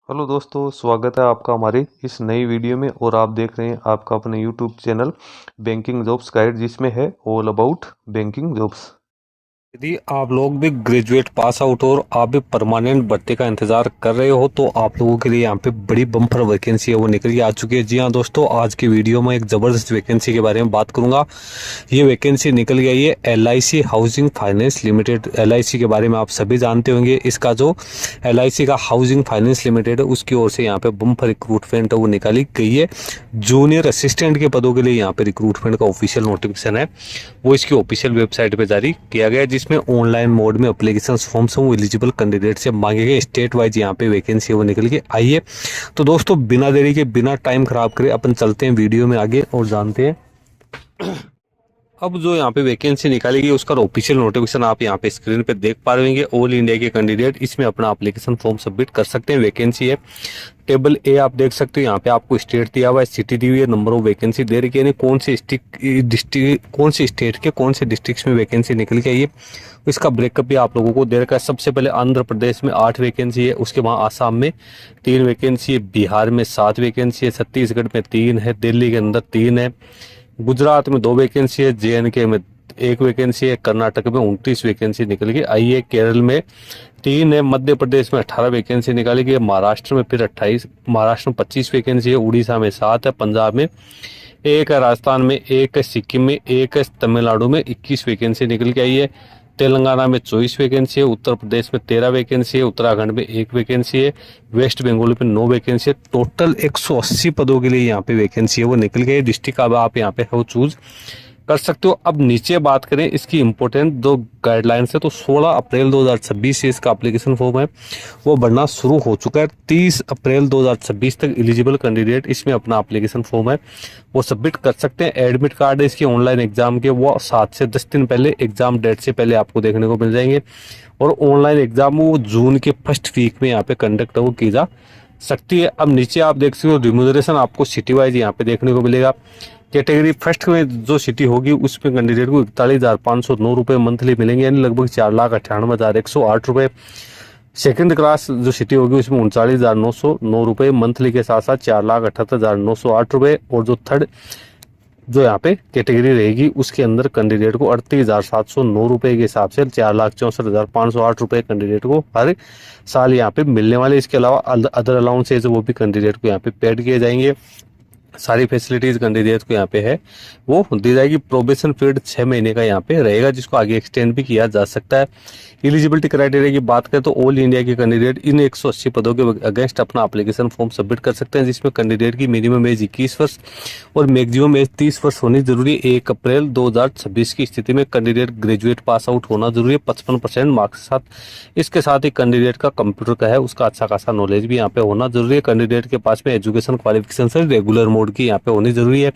Hello दोस्तों, स्वागत है आपका हमारे इस नई वीडियो में। और आप देख रहे हैं आपका अपने YouTube channel banking jobs guide, जिसमें है ऑल अबाउट बैंकिंग जॉब्स। यदि आप लोग भी ग्रेजुएट पास आउट और आप भी परमानेंट भर्ती का इंतजार कर रहे हो तो आप लोगों के लिए यहाँ पे बड़ी बम्पर वैकेंसी है वो निकल के आ चुकी है। जी हाँ दोस्तों, आज की वीडियो में एक ज़बरदस्त वैकेंसी के बारे में बात करूंगा। ये वैकेंसी निकल गई है LIC housing finance limited. LIC के बारे में आप सभी जानते होंगे। इसका जो LIC का हाउसिंग फाइनेंस लिमिटेड है उसकी ओर से यहाँ पे बम्पर रिक्रूटमेंट है वो निकाली गई है। जूनियर असिस्टेंट के पदों के लिए यहाँ पे रिक्रूटमेंट का ऑफिशियल नोटिफिकेशन है वो इसकी ऑफिशियल वेबसाइट पे जारी किया गया है, जिसमें ऑनलाइन मोड में एप्लीकेशन फॉर्म्स वो एलिजिबल कैंडिडेट से मांगे गए। स्टेट वाइज यहाँ पे वैकेंसी वो निकल के आई है। तो दोस्तों बिना देरी के बिना टाइम खराब करे अपन चलते हैं वीडियो में आगे और जानते हैं। अब जो यहाँ पे वैकेंसी निकाली गई उसका ऑफिशियल नोटिफिकेशन आप यहाँ पे स्क्रीन पे देख पा रहे होंगे। ऑल इंडिया के कैंडिडेट इसमें अपना एप्लीकेशन फॉर्म सबमिट कर सकते हैं। वैकेंसी है टेबल ए, आप देख सकते हो यहाँ पे आपको स्टेट दिया हुआ है, सिटी दी हुई है, नंबर ऑफ वैकेंसी दे रखी है, यानी कौन सी स्टेट के कौन से डिस्ट्रिक्ट में वैकेंसी निकल के आई है। इसका ब्रेकअप भी आप लोगों को दे रखा है। सबसे पहले आंध्र प्रदेश में 8 वैकेंसी है, उसके बाद आसाम में 3 वैकेंसी है, बिहार में 7 वैकेंसी है, छत्तीसगढ़ में 3 है, दिल्ली के अंदर 3 है, गुजरात में 2 वैकेंसी है, JNK में 1 वैकेंसी है, कर्नाटक में 29 वैकेंसी निकल के आई है, केरल में 3 है, मध्य प्रदेश में 18 वैकेंसी निकाली गई है, महाराष्ट्र में फिर 28, महाराष्ट्र में 25 वैकेंसी है, उड़ीसा में 7 है, पंजाब में 1 है, राजस्थान में 1 है, सिक्किम में 1 है, तमिलनाडु में 21 वैकेंसी निकल के आई है, तेलंगाना में 24 वैकेंसी है, उत्तर प्रदेश में 13 वैकेंसी है, उत्तराखंड में 1 वैकेंसी है, वेस्ट बंगाल में 9 वैकेंसी है। टोटल 180 पदों के लिए यहाँ पे वैकेंसी है वो निकल गई। डिस्ट्रिक्ट अब आप यहाँ पे वो चूज कर सकते हो। अब नीचे बात करें इसकी इंपॉर्टेंट जो गाइडलाइंस है, तो 16 अप्रैल 2026 से इसका एप्लीकेशन फॉर्म है वो भरना शुरू हो चुका है। 30 अप्रैल 2026 तक एलिजिबल कैंडिडेट इसमें अपना एप्लीकेशन फॉर्म है वो सबमिट कर सकते हैं। एडमिट कार्ड है इसके ऑनलाइन एग्जाम के, वो 7 से 10 दिन पहले एग्जाम डेट से पहले आपको देखने को मिल जाएंगे। और ऑनलाइन एग्जाम वो जून के फर्स्ट वीक में यहाँ पे कंडक्ट वो की जा सकती है। अब नीचे आप देख सकते हो रिम्यूनरेशन आपको सिटी वाइज यहाँ पे देखने को मिलेगा। कैटेगरी फर्स्ट में जो सिटी होगी उसमें कैंडिडेट को 41,509 रुपये मंथली मिलेंगे, यानी लगभग 4,98,108 रुपये। सेकंड क्लास जो सिटी होगी उसमें 39,909 रुपये मंथली के साथ साथ 4,78,908 रुपये। और जो थर्ड जो यहाँ पे कैटेगरी रहेगी उसके अंदर कैंडिडेट को 38,709 रुपये के हिसाब से 4,64,508 रुपये कैंडिडेट को हर साल यहाँ पे मिलने वाले। इसके अलावा अदर अलाउंसेज वो भी कैंडिडेट को यहाँ पे पेड किए जाएंगे। सारी फैसिलिटीज कैंडिडेट को यहाँ पे है वो दी जाएगी। प्रोबेशन पीरियड 6 महीने का यहाँ पे रहेगा, जिसको आगे एक्सटेंड भी किया जा सकता है। एलिजिबिलिटी क्राइटेरिया की बात करें तो ऑल इंडिया के कैंडिडेट इन 180 पदों के अगेंस्ट अपना एप्लीकेशन फॉर्म सबमिट कर सकते हैं, जिसमें कैंडिडेट की मिनिमम एज 21 वर्ष और मैक्सिमम एज 30 वर्ष होनी जरूरी है। 1 अप्रैल 2026 की स्थिति में कैंडिडेट ग्रेजुएट पास आउट होना जरूरी है 55% मार्क्स के साथ। इसके साथ ही कैंडिडेट का कंप्यूटर का है उसका अच्छा खासा नॉलेज भी यहाँ पे होना जरूरी है। कैंडिडेट के पास में एजुकेशन क्वालिफिकेशन से रेगुलर मोड की यहाँ पे होनी जरूरी है।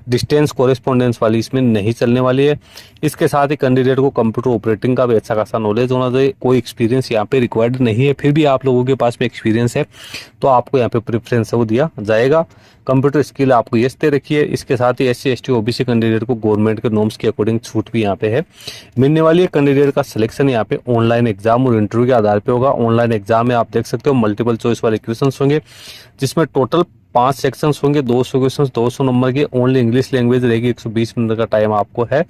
डिस्टेंस कोरेस्पोंडेंस वाली इसमें नहीं चलने वाली है। इसके साथ ही कैंडिडेट को कंप्यूटर ऑपरेटिंग का भी अच्छा खासा नॉलेज होना चाहिए। कोई एक्सपीरियंस यहाँ पे रिक्वायर्ड नहीं है, फिर भी आप लोगों के पास में एक्सपीरियंस है तो आपको यहाँ पे प्रेफरेंस वो दिया जाएगा। कंप्यूटर स्किल आपको यस दे रखी है। इसके साथ ही SC ST OBC कैंडिडेट को गवर्नमेंट के नॉर्म्स के अकॉर्डिंग छूट भी यहाँ पे है मिलने वाली है। कैंडिडेट का सिलेक्शन यहाँ पे ऑनलाइन एग्जाम और इंटरव्यू के आधार पे होगा। ऑनलाइन एग्जाम में आप देख सकते हो मल्टीपल चॉइस वाले क्वेश्चन होंगे, जिसमें टोटल 5 सेक्शंस होंगे, 200 क्वेश्चन, 200 नंबर के। ओनली इंग्लिश लैंग्वेज रहेगी। 120 मिनट का टाइम आपको है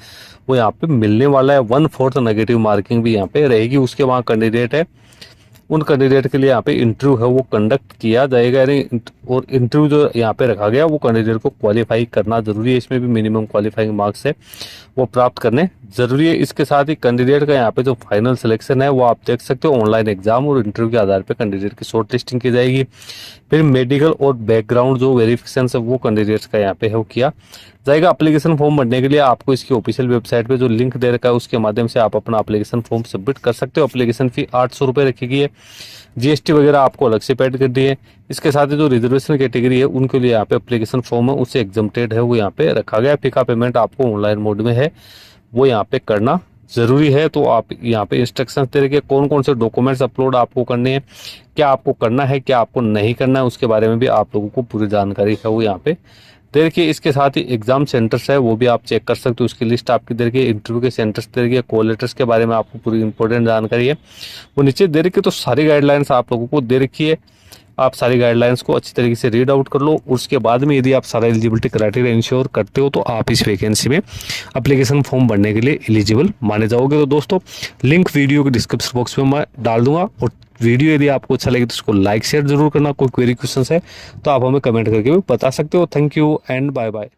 वो यहाँ पे मिलने वाला है। 1/4 नेगेटिव मार्किंग भी यहाँ पे रहेगी। उसके बाद कैंडिडेट है उन कैंडिडेट के लिए यहाँ पे इंटरव्यू है वो कंडक्ट किया जाएगा, यानी और इंटरव्यू जो यहाँ पे रखा गया वो कैंडिडेट को क्वालिफाई करना जरूरी है। इसमें भी मिनिमम क्वालिफाइंग मार्क्स है वो प्राप्त करने जरूरी है। इसके साथ ही कैंडिडेट का यहाँ पे जो फाइनल सिलेक्शन है वो आप देख सकते हो ऑनलाइन एग्जाम और इंटरव्यू के आधार पे कैंडिडेट की शॉर्ट लिस्टिंग की जाएगी। फिर मेडिकल और बैकग्राउंड जो वेरिफिकेशन है वो कैंडिडेट्स का यहाँ पे है वो किया जाएगा। एप्लीकेशन फॉर्म भरने के लिए आपको इसकी ऑफिशियल वेबसाइट पे जो लिंक दे रखा है उसके माध्यम से आप अपना एप्लीकेशन फॉर्म सबमिट कर सकते हो। एप्लीकेशन फी 800 रुपये रखी गई है। GST वगैरह आपको अलग से पेड कर दी है। इसके साथ ही जो रिजर्वेशन कैटेगरी है उनके लिए यहाँ पे एप्लीकेशन फॉर्म है उससे एग्जम्प्टेड है वो यहाँ पे रखा गया। फी का पेमेंट आपको ऑनलाइन मोड में है वो यहाँ पे करना जरूरी है। तो आप यहाँ पे इंस्ट्रक्शंस दे रखे कौन कौन से डॉक्यूमेंट्स अपलोड आपको करने हैं, क्या आपको करना है क्या आपको नहीं करना है, उसके बारे में भी आप लोगों को पूरी जानकारी है वो यहाँ पे दे रखिए। इसके साथ ही एग्जाम सेंटर्स है वो भी आप चेक कर सकते हो, उसकी लिस्ट आपकी दे रखी है। इंटरव्यू के सेंटर्स दे रखी है, कॉल लेटर्स के बारे में आपको पूरी इंपॉर्टेंट जानकारी है वो नीचे दे रखी है। तो सारी गाइडलाइंस आप लोगों को दे रखी है। आप सारी गाइडलाइंस को अच्छी तरीके से रीड आउट कर लो। उसके बाद में यदि आप सारा एलिजिबिलिटी क्राइटेरिया इंश्योर करते हो तो आप इस वैकेंसी में एप्लीकेशन फॉर्म भरने के लिए एलिजिबल माने जाओगे। तो दोस्तों लिंक वीडियो के डिस्क्रिप्शन बॉक्स में मैं डाल दूंगा, और वीडियो यदि आपको अच्छा लगे तो उसको लाइक शेयर जरूर करना। कोई क्वेरी क्वेश्चन है तो आप हमें कमेंट करके भी बता सकते हो। Thank you and bye bye.